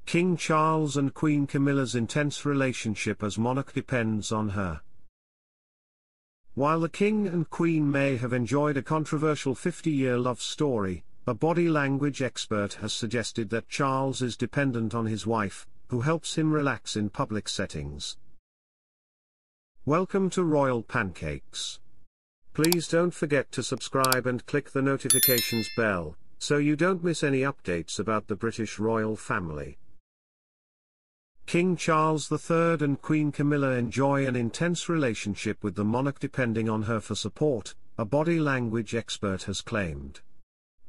King Charles and Queen Camilla's intense relationship as monarch depends on her. While the King and Queen may have enjoyed a controversial 50-year love story, a body language expert has suggested that Charles is dependent on his wife, who helps him relax in public settings. Welcome to Royal Pancakes. Please don't forget to subscribe and click the notifications bell, so you don't miss any updates about the British royal family. King Charles III and Queen Camilla enjoy an intense relationship with the monarch depending on her for support, a body language expert has claimed.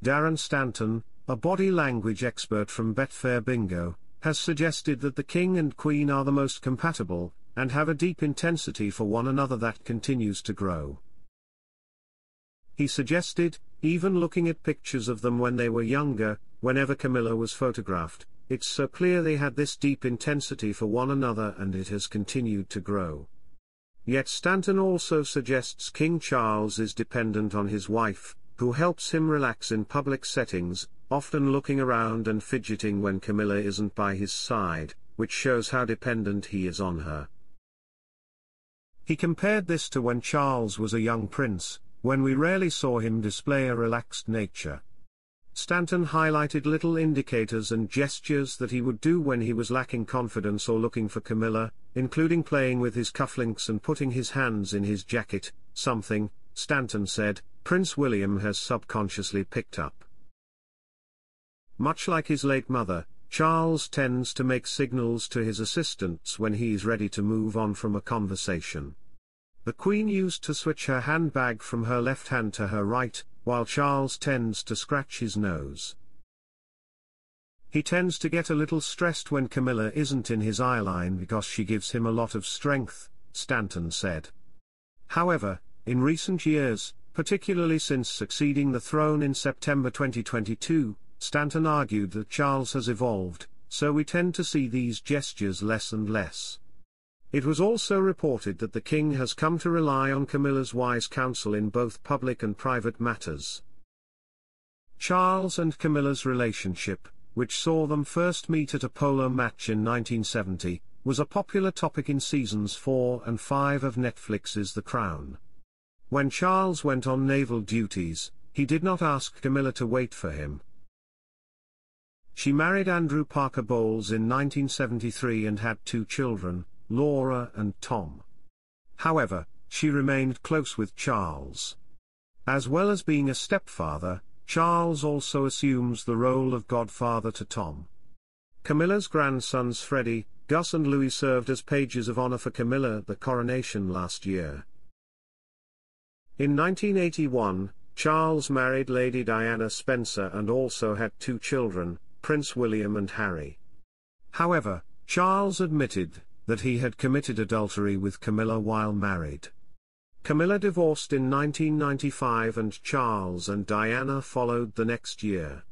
Darren Stanton, a body language expert from Betfair Bingo, has suggested that the King and Queen are the most compatible, and have a deep intensity for one another that continues to grow. He suggested, even looking at pictures of them when they were younger, whenever Camilla was photographed, it's so clear they had this deep intensity for one another and it has continued to grow. Yet Stanton also suggests King Charles is dependent on his wife, who helps him relax in public settings, often looking around and fidgeting when Camilla isn't by his side, which shows how dependent he is on her. He compared this to when Charles was a young prince, when we rarely saw him display a relaxed nature. Stanton highlighted little indicators and gestures that he would do when he was lacking confidence or looking for Camilla, including playing with his cufflinks and putting his hands in his jacket, something, Stanton said, Prince William has subconsciously picked up. Much like his late mother, Charles tends to make signals to his assistants when he is ready to move on from a conversation. The Queen used to switch her handbag from her left hand to her right, while Charles tends to scratch his nose. He tends to get a little stressed when Camilla isn't in his eyeline because she gives him a lot of strength, Stanton said. However, in recent years, particularly since succeeding the throne in September 2022, Stanton argued that Charles has evolved, so we tend to see these gestures less and less. It was also reported that the King has come to rely on Camilla's wise counsel in both public and private matters. Charles and Camilla's relationship, which saw them first meet at a polo match in 1970, was a popular topic in seasons 4 and 5 of Netflix's The Crown. When Charles went on naval duties, he did not ask Camilla to wait for him. She married Andrew Parker Bowles in 1973 and had 2 children, Laura and Tom. However, she remained close with Charles. As well as being a stepfather, Charles also assumes the role of godfather to Tom. Camilla's grandsons Freddie, Gus and Louis served as pages of honor for Camilla at the coronation last year. In 1981, Charles married Lady Diana Spencer and also had 2 children, Prince William and Harry. However, Charles admitted that he had committed adultery with Camilla while married. Camilla divorced in 1995 and Charles and Diana followed the next year.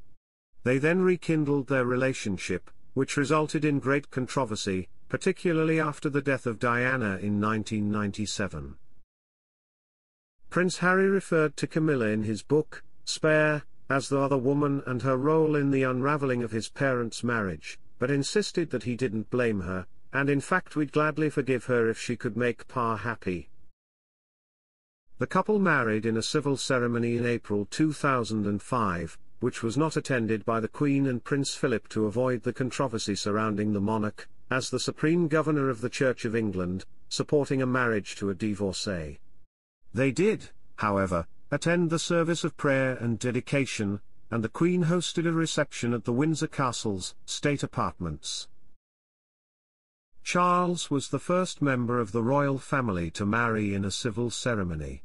They then rekindled their relationship, which resulted in great controversy, particularly after the death of Diana in 1997. Prince Harry referred to Camilla in his book, Spare, as the other woman and her role in the unraveling of his parents' marriage, but insisted that he didn't blame her, and in fact we'd gladly forgive her if she could make Pa happy. The couple married in a civil ceremony in April 2005, which was not attended by the Queen and Prince Philip to avoid the controversy surrounding the monarch, as the Supreme Governor of the Church of England, supporting a marriage to a divorcee. They did, however, attend the service of prayer and dedication, and the Queen hosted a reception at the Windsor Castle's state apartments. Charles was the first member of the royal family to marry in a civil ceremony.